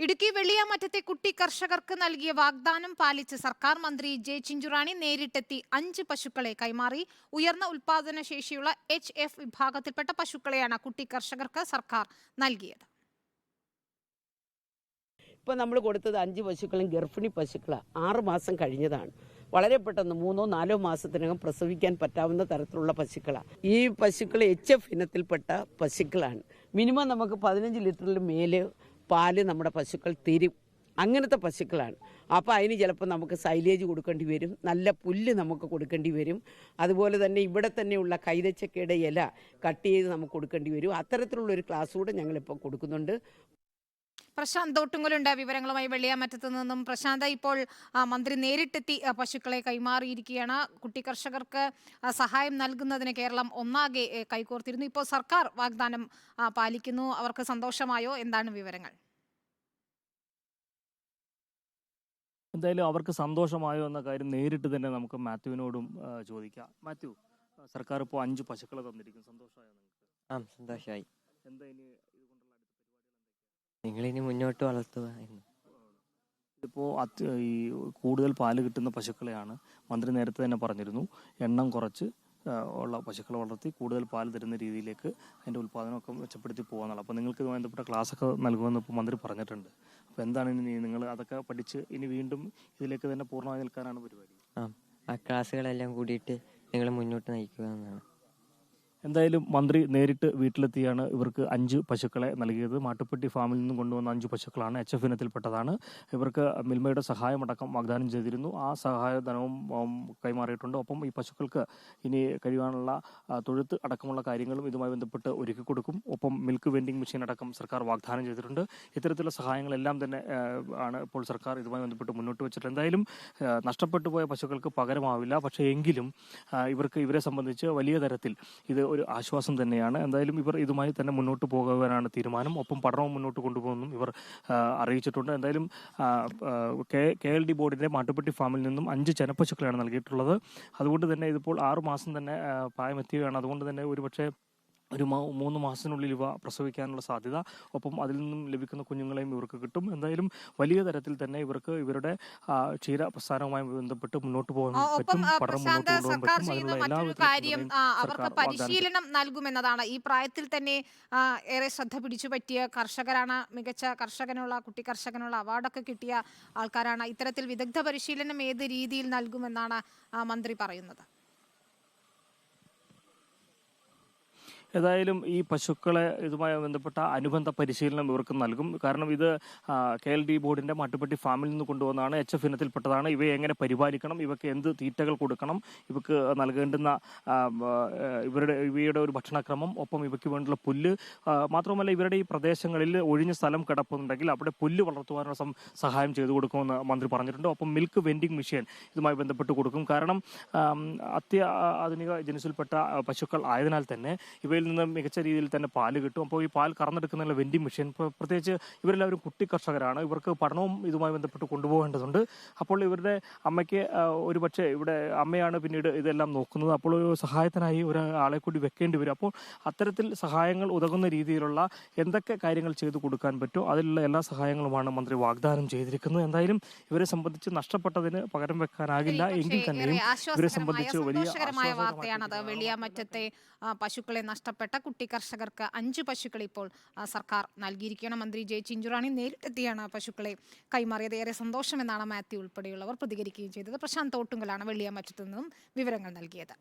ഇടുക്കി വെള്ളിയാമറ്റത്തെ കുട്ടി കർഷകർക്ക് നൽകിയ വാഗ്ദാനം പാലിച്ച് സർക്കാർ മന്ത്രി ജെ ചിഞ്ചുറാണി നേരിട്ടെത്തി 5 പശുക്കളെ കൈമാറി. ഉയർന്ന ഉൽപാദന ശേഷിയുള്ള HF വിഭാഗത്തിൽപ്പെട്ട പശുക്കളെയാണ് കുട്ടി കർഷകർക്ക് സർക്കാർ നൽകിയത്. ഇപ്പോൾ നമ്മൾ കൊടുത്തത് 5 പശുക്കളും ഗർഭിണി പശുക്കളാണ്. 6 മാസം കഴിഞ്ഞതാണ്. വളരെ പെട്ടെന്ന് 3-4 മാസത്തിനകം പ്രസവിക്കാൻ പറ്റാവുന്ന തരത്തിലുള്ള പശുക്കളാണ്. ഈ പശുക്കൾ HF ഇനത്തിൽപ്പെട്ട പശുക്കളാണ്. മിനിമം നമുക്ക് 15 ലിറ്ററിൽ മേലെ പാല് നമ്മുടെ പശുക്കൾ തരും. അങ്ങനത്തെ പശുക്കളാണ്. അപ്പോൾ അതിന് ചിലപ്പോൾ നമുക്ക് സൈലേജ് കൊടുക്കേണ്ടി വരും, നല്ല പുല്ല് നമുക്ക് കൊടുക്കേണ്ടി വരും. അതുപോലെ തന്നെ ഇവിടെ തന്നെയുള്ള കൈതച്ചക്കയുടെ ഇല കട്ട് ചെയ്ത് നമുക്ക് കൊടുക്കേണ്ടി വരും. അത്തരത്തിലുള്ളൊരു ക്ലാസ് കൂടെ ഞങ്ങളിപ്പോൾ കൊടുക്കുന്നുണ്ട്. പ്രശാന്ത് തോട്ടുങ്കലുണ്ട് വിവരങ്ങളുമായി വെള്ളിയാമറ്റത്ത് നിന്നും. പ്രശാന്ത്, ഇപ്പോൾ മന്ത്രി നേരിട്ടെത്തി പശുക്കളെ കൈമാറിയിരിക്കുകയാണ്. കുട്ടി കർഷകർക്ക് സഹായം നൽകുന്നതിന് കേരളം ഒന്നാകെ കൈകോർത്തിരുന്നു. ഇപ്പോൾ സർക്കാർ വാഗ്ദാനം പാലിക്കുന്നു. അവർക്ക് സന്തോഷമായോ? എന്താണ് വിവരങ്ങൾ? എന്തായാലും അവർക്ക് സന്തോഷമായോ എന്ന കാര്യം നേരിട്ട് തന്നെ നമുക്ക് മാത്യുവിനോടും ചോദിക്കാം. മാത്യു, സർക്കാർ ഇപ്പോൾ 5 പശുക്കളെ തന്നിരിക്കും, സന്തോഷമായോ നിങ്ങൾക്ക്? സന്തോഷമായി. എന്താ ഇനി ഇതുകൊണ്ടുള്ള അടുത്ത പരിപാടികൾ? നിങ്ങളിനി മുന്നോട്ട് വളർത്തുക. ഇപ്പോൾ ഈ കൂടുതൽ പാല് കിട്ടുന്ന പശുക്കളെയാണ് മന്ത്രി നേരത്തെ തന്നെ പറഞ്ഞിരുന്നു. എണ്ണം കുറച്ച് ഉള്ള പശുക്കളെ വളർത്തി കൂടുതൽ പാൽ തരുന്ന രീതിയിലേക്ക് അതിൻ്റെ ഉൽപ്പാദനമൊക്കെ മെച്ചപ്പെടുത്തി പോകാന്നുള്ളത്. അപ്പോൾ നിങ്ങൾക്ക് ഇതുമായി ബന്ധപ്പെട്ട ക്ലാസ്സൊക്കെ നൽകുമെന്ന് ഇപ്പോൾ മന്ത്രി പറഞ്ഞിട്ടുണ്ട്. അപ്പോൾ എന്താണ് ഇനി നിങ്ങൾ അതൊക്കെ പഠിച്ച് ഇനി വീണ്ടും ഇതിലേക്ക് തന്നെ പൂർണ്ണമായി നിൽക്കാനാണ് പരിപാടി? ആ ക്ലാസ്സുകളെല്ലാം കൂടിയിട്ട് നിങ്ങൾ മുന്നോട്ട് നയിക്കുക എന്നാണ്. എന്തായാലും മന്ത്രി നേരിട്ട് വീട്ടിലെത്തിയാണ് ഇവർക്ക് 5 പശുക്കളെ നൽകിയത്. മാട്ടുപ്പെട്ടി ഫാമിൽ നിന്നും കൊണ്ടുവന്ന 5 പശുക്കളാണ്. HF ഇനത്തിൽപ്പെട്ടതാണ്. ഇവർക്ക് മിൽമയുടെ സഹായമടക്കം വാഗ്ദാനം ചെയ്തിരുന്നു. ആ സഹായധനവും കൈമാറിയിട്ടുണ്ട്. ഒപ്പം ഈ പശുക്കൾക്ക് ഇനി കഴിയാനുള്ള തൊഴുത്ത് അടക്കമുള്ള കാര്യങ്ങളും ഇതുമായി ബന്ധപ്പെട്ട് ഒരുക്കി കൊടുക്കും. ഒപ്പം മിൽക്ക് വെൻഡിങ് മെഷീൻ അടക്കം സർക്കാർ വാഗ്ദാനം ചെയ്തിട്ടുണ്ട്. ഇത്തരത്തിലുള്ള സഹായങ്ങളെല്ലാം തന്നെ ആണ് ഇപ്പോൾ സർക്കാർ ഇതുമായി ബന്ധപ്പെട്ട് മുന്നോട്ട് വെച്ചിട്ടുള്ളത്. എന്തായാലും നഷ്ടപ്പെട്ടു പോയ പശുക്കൾക്ക് പകരമാവില്ല. പക്ഷേ എങ്കിലും ഇവരെ സംബന്ധിച്ച് വലിയ തരത്തിൽ ഇത് ഒരു ആശ്വാസം തന്നെയാണ്. എന്തായാലും ഇവർ ഇതുമായി തന്നെ മുന്നോട്ട് പോകുവാനാണ് തീരുമാനം. ഒപ്പം പഠനവും മുന്നോട്ട് കൊണ്ടുപോകുന്നു ഇവർ അറിയിച്ചിട്ടുണ്ട്. എന്തായാലും KLD ബോർഡിൻ്റെ മാട്ടുപ്പെട്ടി ഫാമിൽ നിന്നും 5 ചെനപ്പശുക്കളെയാണ് നൽകിയിട്ടുള്ളത്. അതുകൊണ്ട് തന്നെ ഇതിപ്പോൾ 6 മാസം തന്നെ പ്രായമെത്തുകയാണ്. അതുകൊണ്ട് തന്നെ ഒരുപക്ഷെ ഒരു 3 മാസത്തിനുള്ളിൽ ഇവ പ്രസവിക്കാനുള്ള സാധ്യത, ഒപ്പം അതിൽ നിന്നും ലഭിക്കുന്ന കുഞ്ഞുങ്ങളെയും ഇവർക്ക് കിട്ടും. എന്തായാലും വലിയ തരത്തിൽ തന്നെ ഇവർക്ക് ഇവരുടെ ക്ഷീര പ്രസ്ഥാനവുമായി ബന്ധപ്പെട്ട് മുന്നോട്ട് പോകാൻ പറ്റും. പഠനം മുന്നോട്ട് കൊണ്ടുപോകാൻ പറ്റും. അതിനുള്ള കാര്യം അവർക്ക് പരിശീലനം നൽകുമെന്നതാണ്. ഈ പ്രായത്തിൽ തന്നെ ഏറെ ശ്രദ്ധ പിടിച്ചു പറ്റിയ കർഷകരാണ്. മികച്ച കർഷകനുള്ള കുട്ടി കർഷകനുള്ള അവാർഡൊക്കെ കിട്ടിയ ആൾക്കാരാണ്. ഇത്തരത്തിൽ വിദഗ്ധ പരിശീലനം ഏത് രീതിയിൽ നൽകുമെന്നാണ് മന്ത്രി പറയുന്നത്? ഏതായാലും ഈ പശുക്കളെ ഇതുമായി ബന്ധപ്പെട്ട അനുബന്ധ പരിശീലനം ഇവർക്ക് നൽകും. കാരണം ഇത് KLD ബോർഡിൻ്റെ മാട്ടുപ്പെട്ടി ഫാമിൽ നിന്ന് കൊണ്ടുവന്നതാണ്. HF ഇനത്തിൽപ്പെട്ടതാണ്. ഇവയെ എങ്ങനെ പരിപാലിക്കണം, ഇവയ്ക്ക് എന്ത് തീറ്റകൾ കൊടുക്കണം, ഇവയ്ക്ക് നൽകേണ്ടുന്ന ഇവയുടെ ഒരു ഭക്ഷണക്രമം, ഒപ്പം ഇവയ്ക്ക് വേണ്ടിയുള്ള പുല്ല്, മാത്രമല്ല ഇവരുടെ ഈ പ്രദേശങ്ങളിൽ ഒഴിഞ്ഞ സ്ഥലം കിടപ്പുന്നുണ്ടെങ്കിൽ അവിടെ പുല്ല് വളർത്തുവാനുള്ള സഹായം ചെയ്തു കൊടുക്കുമെന്ന് മന്ത്രി പറഞ്ഞിട്ടുണ്ട്. ഒപ്പം മിൽക്ക് വെൻഡിങ് മെഷീൻ ഇതുമായി ബന്ധപ്പെട്ട് കൊടുക്കും. കാരണം അത്യാധുനിക ജനുസിൽപ്പെട്ട പശുക്കൾ ആയതിനാൽ തന്നെ ഇവയിൽ നിന്ന് മികച്ച രീതിയിൽ തന്നെ പാല് കിട്ടും. അപ്പോൾ ഈ പാൽ കറന്നെടുക്കുന്നതിനുള്ള വെൻഡിങ് മെഷീൻ, പ്രത്യേകിച്ച് ഇവരെല്ലാവരും കുട്ടി കർഷകരാണ്. ഇവർക്ക് പഠനവും ഇതുമായി ബന്ധപ്പെട്ട് കൊണ്ടുപോകേണ്ടതുണ്ട്. അപ്പോൾ ഇവരുടെ അമ്മയ്ക്ക് ഒരുപക്ഷെ ഇവിടെ അമ്മയാണ് പിന്നീട് ഇതെല്ലാം നോക്കുന്നത്. അപ്പോൾ സഹായത്തിനായി ഒരാളെ കൂടി വെക്കേണ്ടി വരും. അപ്പോൾ അത്തരത്തിൽ സഹായങ്ങൾ ഉതകുന്ന രീതിയിലുള്ള എന്തൊക്കെ കാര്യങ്ങൾ ചെയ്തു കൊടുക്കാൻ പറ്റുമോ അതിലുള്ള എല്ലാ സഹായങ്ങളുമാണ് മന്ത്രി വാഗ്ദാനം ചെയ്തിരിക്കുന്നത്. എന്തായാലും ഇവരെ സംബന്ധിച്ച് നഷ്ടപ്പെട്ടതിന് പകരം വെക്കാനാകില്ല. എങ്കിൽ തന്നെയും ഇവരെ സംബന്ധിച്ച് വലിയ വാർത്തയാണത്. വെള്ളിയാമറ്റത്തെ പശുക്കളെ നഷ്ടപ്പെട്ട കുട്ടി കർഷകർക്ക് 5 പശുക്കളെ ഇപ്പോൾ സർക്കാർ നൽകിയിരിക്കുകയാണ്. മന്ത്രി ജെ ചിഞ്ചുറാണി നേരിട്ടെത്തിയാണ് പശുക്കളെ കൈമാറിയത്. ഏറെ സന്തോഷമെന്നാണ് മാത്യു ഉൾപ്പെടെയുള്ളവർ പ്രതികരിക്കുകയും ചെയ്തത്. പ്രശാന്ത് തോട്ടുങ്കലാണ് വെള്ളിയാമറ്റത്തു നിന്നും വിവരങ്ങൾ നൽകിയത്.